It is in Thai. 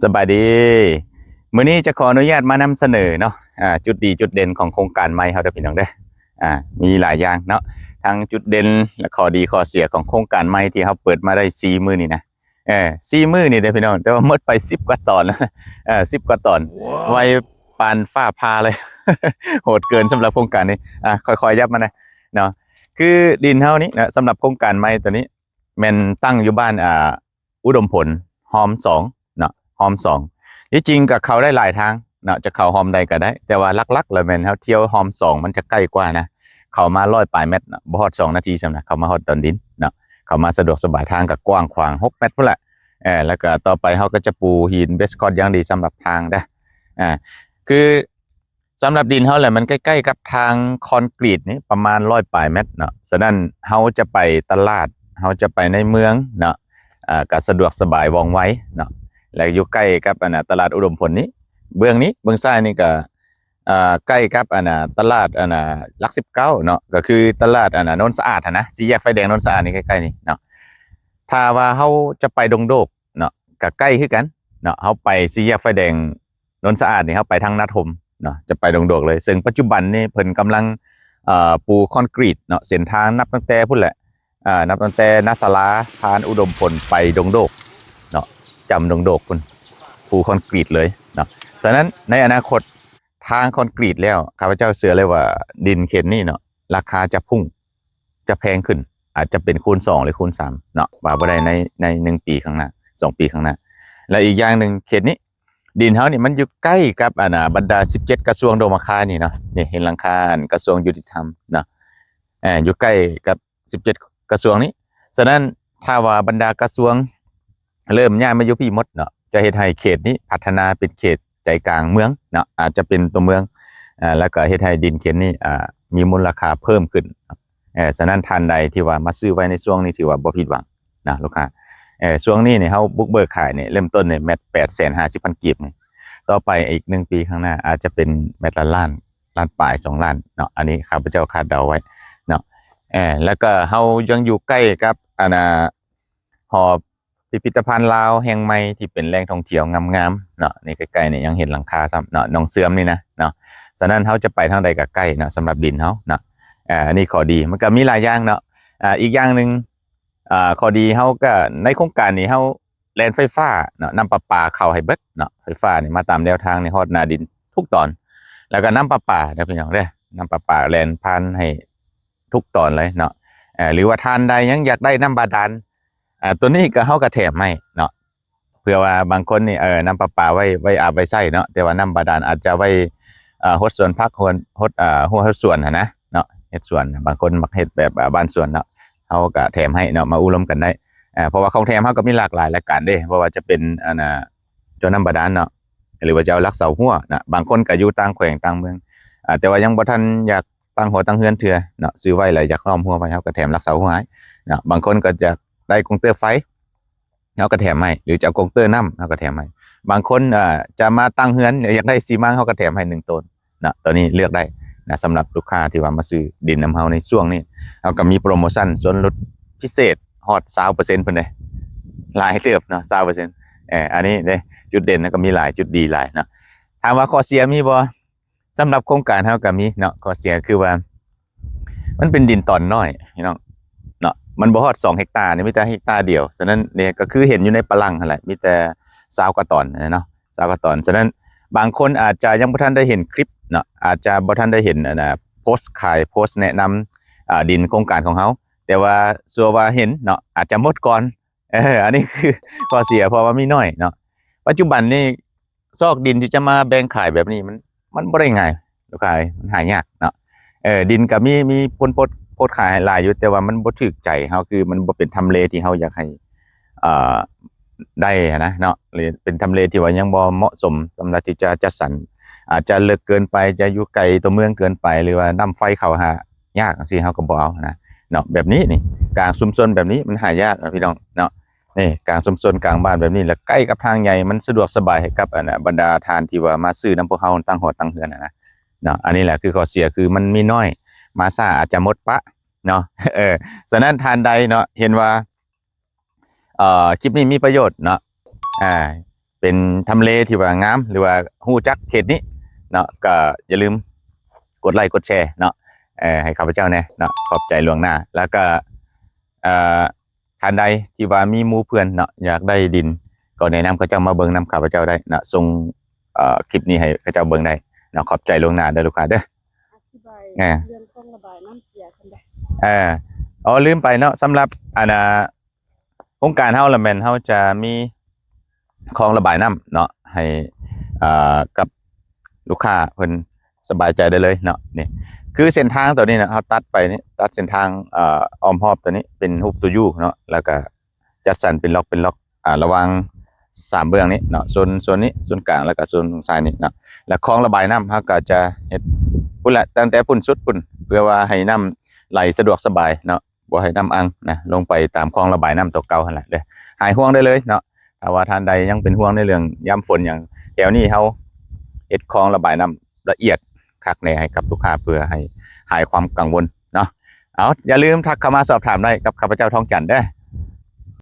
สบายดีมื้อนี้จะขออนุญาตมานำเสนอเนาะจุดดีจุดเด่นของโครงการใหม่เฮาเด้อพี่น้องเด้อมีหลายอย่างเนาะทั้งจุดเด่นและข้อดีข้อเสียของโครงการใหม่ที่เฮาเปิดมาได้4มื้อนี่นะ4มื้อนี่เด้อพี่น้องแต่ว่าหมดไป10กว่าตอนแล้ว10กว่าตอนไวปานฟ้าผ่าเลยโหดเกินสำหรับโครงการนี้ค่อยๆยับมานะเนาะคือดินเฮานี้นะสำหรับโครงการใหม่ตัวนี้แม่นตั้งอยู่บ้านอุดมผลหอม2เนาะหอม2ที่จริงก็เข้าได้หลายทางเนาะจะเข้าหอมใดก็ได้แต่ว่าลักๆแล้วแม่นเฮาเที่ยวหอม2มันจะใกล้กว่านะเข้ามา100ปลายเมตรเนาะบ่ฮอด2นาทีซ้ำนะเข้ามาฮอดดอนดินเนาะเข้ามาสะดวกสบายทางก็กว้างขวาง6เมตรพุ่นแหละแล้วก็ต่อไปเฮาก็จะปูหินเบสคอร์ตอย่างดีสำหรับทางเด้อคือสำหรับดินเฮาแหละมันใกล้ๆกับทางคอนกรีตนี่ประมาณ100ปลายเมตรเนาะฉะนั้นเฮาจะไปตลาดเฮาจะไปในเมืองเนาะก็สะดวกสบายว่องไวเนาะแล้วอยู่ใกล้กับตลาดอุดมผลนี้เบื้องนี้เบื้องซ้ายนี่ก็ใกล้กับตลาดหลัก19เนาะก็คือตลาดโนนสะอาดนะสี่แยกไฟแดงโนนสะอาดนี่ใกล้ๆนี่เนาะถ้าว่าเฮาจะไปดงโดกเนาะก็ใกล้คือกันเนาะเฮาไปสี่แยกไฟแดงโนนสะอาดนี่เฮาไปทางนาทมเนาะจะไปดงโดกเลยซึ่งปัจจุบันนี่เพิ่นกำลังปูคอนกรีตเนาะเส้นทางนับตั้งแต่พุ่นแหละนับตั้งแต่นาศาลาผ่านอุดมผลไปดงโดกเนาะจำดงโดกพุ่นปูคอนกรีตเลยเนาะฉะนั้นในอนาคตทางคอนกรีตแล้วข้าพเจ้าเชื่อเลยว่าดินเขตนี้เนาะราคาจะพุ่งจะแพงขึ้นอาจจะเป็นคูณ2หรือคูณ3เนาะว่าบ่ได้ใน1ปีข้างหน้า2ปีข้างหน้าและอีกอย่างนึงเขตนี้ดินเฮานี่มันอยู่ใกล้กับบรรดา17กระทรวงโดมคานี่เนาะนี่เห็นหลังคากระทรวงยุติธรรมเนาะอยู่ใกล้กับ17กระทรวงนี้ฉะนั้นถ้าว่าบรรดากระทรวงเริ่มย้ายมาอยู่พี่หมดเนาะจะเฮ็ดให้เขตนี้พัฒนาเป็นเขตใจกลางเมืองเนาะอาจจะเป็นตัวเมืองแล้วก็เฮ็ดให้ดินเขตนี้มีมูลค่าเพิ่มขึ้นฉะนั้นท่านใดที่ว่ามาซื้อไว้ในช่วงนี้ถือว่าบ่ผิดหวังนะลูกค้าช่วงนี้เนี่ยเฮาบุกเบิกขายเนี่ยเริ่มต้นเนี่ยแมตช์850,000กีบต่อไปอีก1ปีข้างหน้าอาจจะเป็นแมตช์ละล้านปลาย2ล้านเนาะอันนี้ข้าพเจ้าคาดเดาไว้เนาะแล้วก็เฮายังอยู่ใกล้กับหอพิพิธภัณฑ์ลาวแห่งใหม่ที่เป็นแหล่งท่องเที่ยวงามๆเนาะนี่ใกล้ๆนี่ยังเห็นหลังคาซ้ำเนาะหนองเสื่อมนี่นะเนาะฉะนั้นเฮาจะไปทางใดก็ใกล้เนาะสำหรับดินเฮาเนาะอันนี้ข้อดีมันก็มีหลายอย่างเนาะอีกอย่างนึงข้อดีเฮาก็ในโครงการนี้เฮาแล่นไฟฟ้าเนาะน้ำประปาเข้าให้เบิดเนาะไฟฟ้านี่มาตามแนวทางในฮอดหน้าดินทุกตอนแล้วก็น้ำประปาเด้อพี่น้องเด้อน้ำประปาแล่นผ่านให้ทุกตอนเลยเนาะหรือว่าท่านใดยังอยากได้น้ำบาดาลตัวนี้ก็เฮาก็แถมให้เนาะเผื่อว่าบางคนนี่น้ำประปาไว้อาบไว้ใช้เนาะแต่ว่าน้ำบาดาลอาจจะไว้รดสวนผักรดหัวสวนนะเนาะเฮ็ดสวนบางคนมักเฮ็ดแบบบ้านสวนเนาะเฮาก็แถมให้เนาะมาอุรมกันได้เพราะว่าของแถมเฮาก็มีหลากหลายรายการเด้เพราะว่าจะเป็นเจ้าน้ำบาดาลเนาะหรือว่าจะเอารักเสาหัวนะบางคนก็อยู่ต่างแขวงต่างเมืองแต่ว่ายังบ่ทันอยากตั้งหัวตั้งเฮือนเทื่อเนาะซื้อไว้แล้วอยากล้อมหัวไว้เฮาก็แถมรักเสาหัวให้เนาะบางคนก็จะได้กงเตอร์ไฟเฮาก็แถมให้หรือจะเอากงเตอร์น้ำเฮาก็แถมให้บางคนจะมาตั้งเฮือนอยากได้ซีมังเฮาก็แถมให้1ต้นนะตัวนี้เลือกได้นะสำหรับลูกค้าที่ว่ามาซื้อดินน้ำเฮาในช่วงนี้เฮาก็มีโปรโมชั่นส่วนลดพิเศษฮอด 20% เพิ่นเด้หลายเติบเนาะ 20% อันนี้เด้จุดเด่นแล้วก็มีหลายจุดดีหลายเนาะถามว่าข้อเสียมีบ่สำหรับโครงการเฮาก็มีเนาะข้อเสียคือว่ามันเป็นดินตอนน้อยพี่น้องเนาะมันบ่ฮอด2เฮกตาร์นี่มีแต่เฮกตาร์เดียวฉะนั้นเนี่ยก็คือเห็นอยู่ในปรังนั่นแหละมีแต่20กว่าตอนเนาะ20กว่าตอนฉะนั้นบางคนอาจจะยังบ่ทันได้เห็นคลิปเนาะอาจจะบ่ทันได้เห็นโพสต์ขายโพสต์แนะนำดินโครงการของเฮาแต่ว่าสัวว่าเห็นเนาะอาจจะหมดก่อนอันนี้คือข้อเสียเพราะว่ามีน้อยเนาะปัจจุบันนี่ซอกดินที่จะมาแบ่งขายแบบนี้มันบ่ได้ง่ายลูกค้ามันหายากเนาะดินก็มีโพสต์ขายหลายอยู่แต่ว่ามันบ่ถูกใจเฮาคือมันบ่เป็นทำเลที่เฮาอยากให้ได้นะเนาะหรือเป็นทำเลที่ว่ายังบ่เหมาะสมสำหรับที่จะจัดสรรอาจจะลึกเกินไปจะอยู่ไกลตัวเมืองเกินไปหรือว่าน้ำไฟเข้าหายากจังซี่เฮาก็บ่เอานะเนาะแบบนี้นี่กลางชุมชนแบบนี้มันหายากนะพี่น้องเนาะนี่กลางชุมชนกลางบ้านแบบนี้แล้วใกล้กับทางใหญ่มันสะดวกสบายให้กับบรรดาทานที่ว่ามาซื้อนำพวกเฮาตั้งหอตั้งเฮือนนะเนาะอันนี้แหละคือข้อเสียคือมันมีน้อยมาซ่าอาจจะหมดปะเนาะฉะนั้นทานใดเนาะเห็นว่าคลิปนี้มีประโยชน์เนาะเป็น เป็นทำเลที่ว่างามหรือว่าฮู้จักเขตนี้เนาะก็อย่าลืมกดไลค์กดแชร์เนาะให้ข้าพเจ้าแน่เนาะขอบใจล่วงหน้าแล้วก็เอ่อท่านใดที่ว่ามีหมู่เพื่อนเนาะอยากได้ดินก็แนะนำเขาเจ้ามาเบิ่งนำข้าพเจ้าได้เนาะส่งคลิปนี้ให้เขาเจ้าเบิ่งได้เนาะขอบใจล่วงหน้าเด้อลูกค้าเด้ออธิบายเรื่องคลองระบายน้ำเสียกันได้อ๋อลืมไปเนาะสำหรับโครงการเฮาละแม่นเฮาจะมีคลองระบายน้ำเนาะให้กับลูกค้าเพิ่นสบายใจได้เลยเนาะนี่คือเส้นทางตัวนี้นะเฮาตัดไปนี่ตัดเส้นทางอ้อมรอบตัวนี้เป็นรูปตัว U เนาะแล้วก็จัดสรรเป็นล็อกระหว่าง3เบื้องนี้เนาะโซนนี้โซนกลางแล้วก็โซนซ้ายนี่เนาะแล้วคลองระบายน้ำเฮาก็จะเฮ็ดพุ่นแหละตั้งแต่พุ่นสุดพุ่นเพื่อว่าให้น้ำไหลสะดวกสบายเนาะบ่ให้น้ำอังนะลงไปตามคลองระบายน้ำตัวเก่าหั่นแหละเด้อหายห่วงได้เลยเนาะถ้าว่าท่านใดยังเป็นห่วงในเรื่องยามฝนอย่างแถวนี้เฮาเฮ็ดคลองระบายน้ำละเอียดคักแน่ให้กับลูกค้าเพื่อให้หายความกังวลเนาะเอาอย่าลืมทักเข้ามาสอบถามได้กับข้าพเจ้าทองจันทร์เด้อ